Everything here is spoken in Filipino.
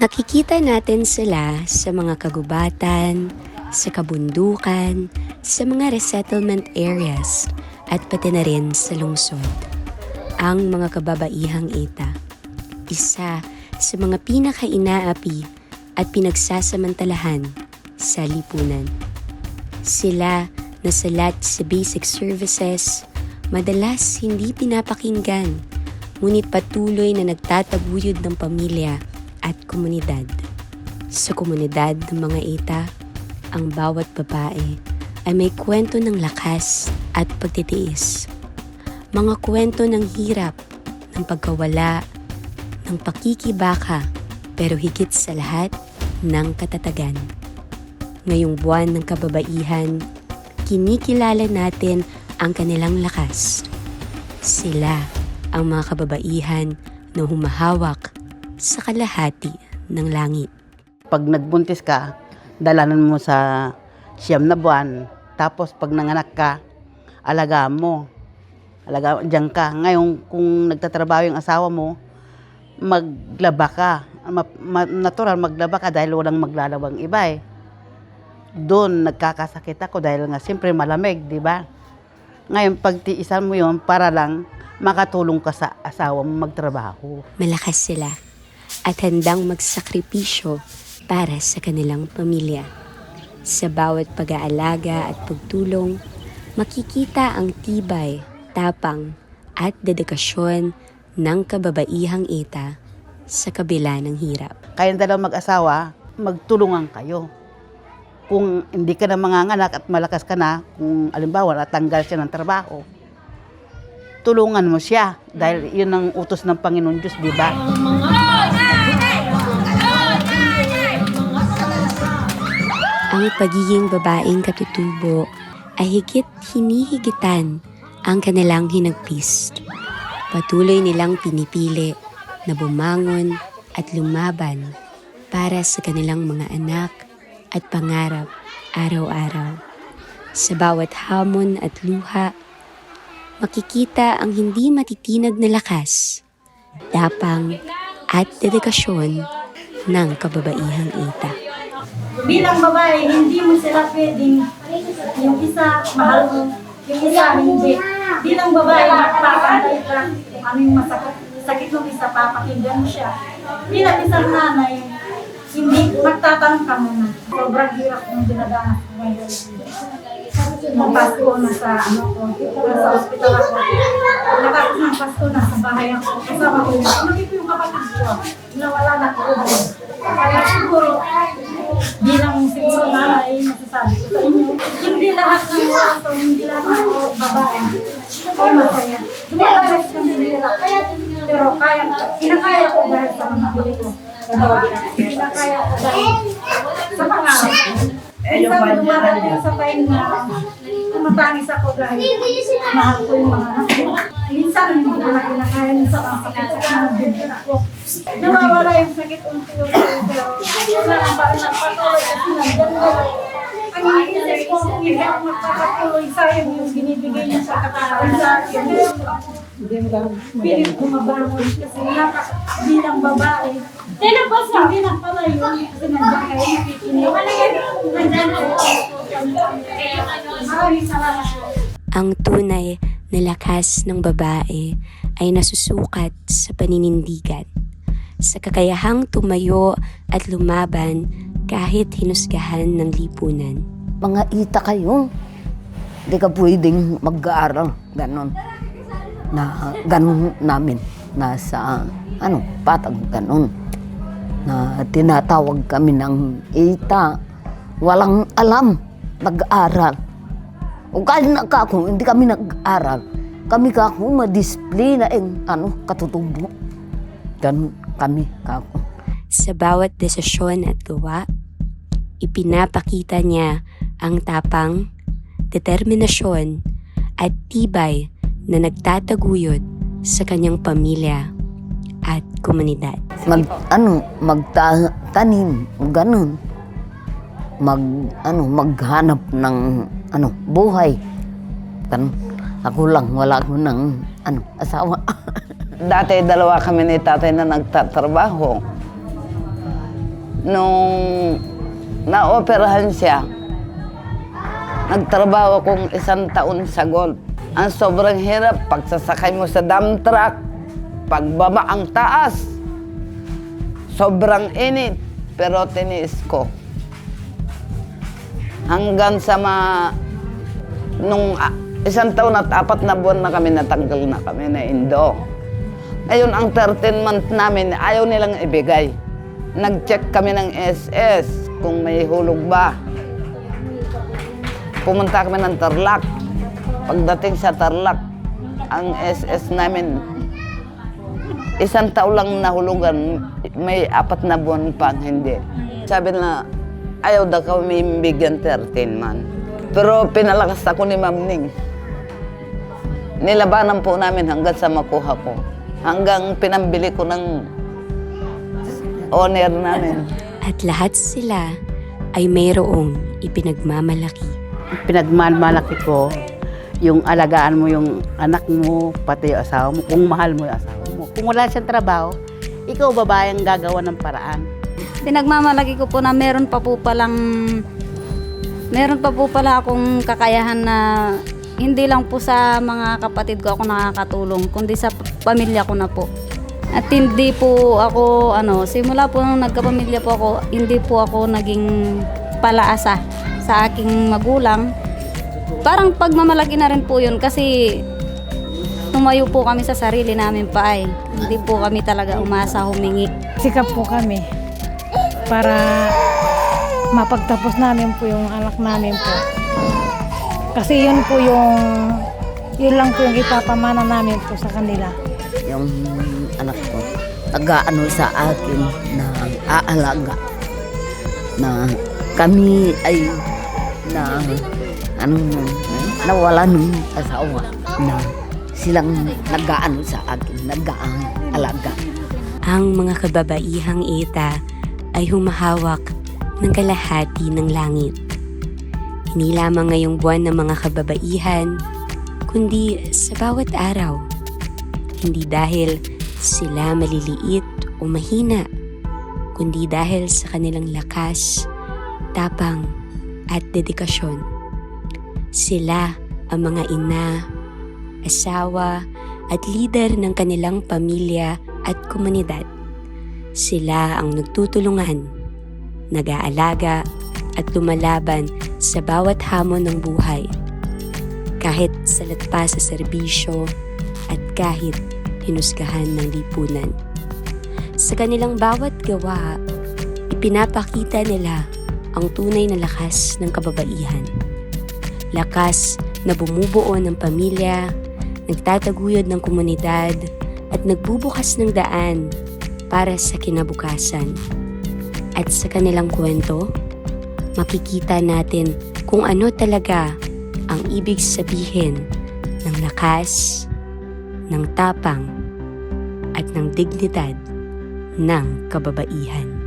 Nakikita natin sila sa mga kagubatan, sa kabundukan, sa mga resettlement areas, at pati na rin sa lungsod. Ang mga kababaihang Ita, isa sa mga pinaka-inaapi at pinagsasamantalahan sa lipunan. Sila na salat sa basic services, madalas hindi pinapakinggan, ngunit patuloy na nagtataguyod ng pamilya at komunidad. Sa komunidad ng mga Ita, ang bawat babae ay may kwento ng lakas at pagtitiis. Mga kwento ng hirap, ng pagkawala, ng pakikibaka, pero higit sa lahat, ng katatagan. Ngayong buwan ng kababaihan, kinikilala natin ang kanilang lakas. Sila ang mga kababaihan na humahawak sa kalahati ng langit. Pag nagbuntis ka, dalanan mo sa 9 na buwan. Tapos pag nanganak ka, alagaan mo. Alagaan diyan ka. Ngayon, kung nagtatrabaho yung asawa mo, maglaba ka. Natural, maglaba ka dahil walang maglalabang iba eh. Doon nagkakasakit ako dahil nga siyempre malamig, di ba? Ngayon, pagtiisan mo yun para lang makatulong ka sa asawa mo magtrabaho. Malakas sila at handang magsakripisyo para sa kanilang pamilya. Sa bawat pag-aalaga at pagtulong, makikita ang tibay, tapang at dedikasyon ng kababaihang Ita sa kabila ng hirap. Kayong dalawang mag-asawa, magtulungan kayo. Kung hindi ka na manganganak at malakas ka na, kung alimbawa natanggal siya ng trabaho, tulungan mo siya dahil yun ang utos ng Panginoon Diyos, di ba? Ang pagiging babaeng katutubo ay higit hinihigitan ang kanilang hinagpis. Patuloy nilang pinipili na bumangon at lumaban para sa kanilang mga anak at pangarap araw-araw. Sa bawat hamon at luha, makikita ang hindi matitinag na lakas, tapang at dedikasyon ng kababaihang Ita. Bilang babae, hindi mo sila pwedeng yung isa mahal mo, yung isa hindi. Bilang babae, magpapantay ka kung ano yung sakit ng isa, papakinggan mo siya. Bilang isang nanay, hindi magtatanong ka muna. Sobrang hirap ng dinadanas ko ngayon. Nung Pasko na sa nasa ospital ako. Nakapos ng Pasko na sa bahay ako. Kasama ko yung kapatid ko. Nawala na ko. Kaya siguro, bilang siguro nanay, masasabi ko sa inyo, hindi lahat ng aso, hindi lahat ng babae, ay masaya. Dumalabas kami nila. Pero kinakaya ko dahil sa mga huli ko. Kinakaya ko dahil sa pangarap ko. Minsan dumarating sa time na tumatangis ako dahil mahal ko yung mga anak ko. Minsan hindi ko na kinakaya, minsan ang sakit sa mga bibig ko. Nawawala yung sakit unti-unti, pero parang nagpatuloy kasi nandyan na. Ang inisip ko, hindi ako magpapatuloy, sayang yung binibigay niya sa katawan sa akin. Pilit ko mabangon kasi bilang babae. Hindi na pala yun kasi nandiyan kayo nakikinig. Nandiyan kayo. Maraming salamat po. Ang tunay na lakas ng babae ay nasusukat sa paninindigan, sa kakayahang tumayo at lumaban kahit hinusgahan ng lipunan. Mga Ita kayo, hindi ka pwedeng mag-aaral, ganon. Na ganon namin, nasa patag ganon. Na tinatawag kami ng Ita, walang alam, nag-aaral. O kahit na kako, hindi kami nag-aaral. Kami kako, ma-display na katutubo. Ganon kami kako. Sa bawat desisyon at gawa, ipinapakita niya ang tapang, determinasyon at tibay na nagtataguyod sa kanyang pamilya at komunidad. Magtanim, ganun. Maghanap ng buhay. Ako lang, wala ko ng asawa. Dati 2 kami ni tatay na nagtatrabaho. Nung naoperahan siya, nagtrabaho akong 1 taon sa golf. Ang sobrang hirap, pagsasakay mo sa dump truck, pagbaba ang taas, sobrang init, pero tiniis ko. Hanggang sa nung 1 taon at 4 na buwan na kami, natanggal na kami na Indo. Ngayon, ang 13 month namin, ayaw nilang ibigay. Nag-check kami ng SS kung may hulog ba. Pumunta kami ng Tarlac. Pagdating sa Tarlac, ang SS namin, 1 taon lang nahulugan, may 4 na buwan pa hindi. Sabi na, ayaw daw kami bigyan 13 month. Pero pinalakas ako ni Ma'am Ning. Nilabanan po namin hanggang sa makuha ko. Hanggang pinambili ko ng owner namin. At lahat sila ay mayroong ipinagmamalaki. Pinagmamalaki ko yung alagaan mo yung anak mo, pati yung asawa mo, kung mahal mo yung asawa mo. Kung wala siyang trabaho, ikaw babae ang gagawa ng paraan. Pinagmamalaki ko po na meron pa po pala akong kakayahan na hindi lang po sa mga kapatid ko ako nakakatulong, kundi sa pamilya ko na po. At hindi po ako, simula po nung nagkapamilya po ako, hindi po ako naging palaasa sa aking magulang. Parang pagmamalaki na rin po yun kasi tumayo po kami sa sarili namin pa ay. Hindi po kami talaga umasa humingi. Sikap po kami para mapagtapos namin po yung anak namin po. Kasi yun lang po yung ipapamana namin po sa kanila. Yung anak ko, nag-aano sa akin na aalaga. Na kami ay nawala ng asawa na silang nag-aano sa akin, nag-aalaga. Ang mga kababaihang ita ay humahawak ng kalahati ng langit. Hindi lamang ngayong buwan ng mga kababaihan, kundi sa bawat araw. Hindi dahil sila maliliit o mahina, kundi dahil sa kanilang lakas, tapang at dedikasyon. Sila ang mga ina, asawa at lider ng kanilang pamilya at komunidad. Sila ang nagtutulungan, nag-aalaga at lumalaban sa bawat hamon ng buhay. Kahit salat pa sa serbisyo at kahit hinusgahan ng lipunan. Sa kanilang bawat gawa, ipinapakita nila ang tunay na lakas ng kababaihan. Lakas na bumubuo ng pamilya, nagtataguyod ng komunidad, at nagbubukas ng daan para sa kinabukasan. At sa kanilang kwento, makikita natin kung ano talaga ang ibig sabihin ng lakas, ng tapang, at ng dignidad ng kababaihan.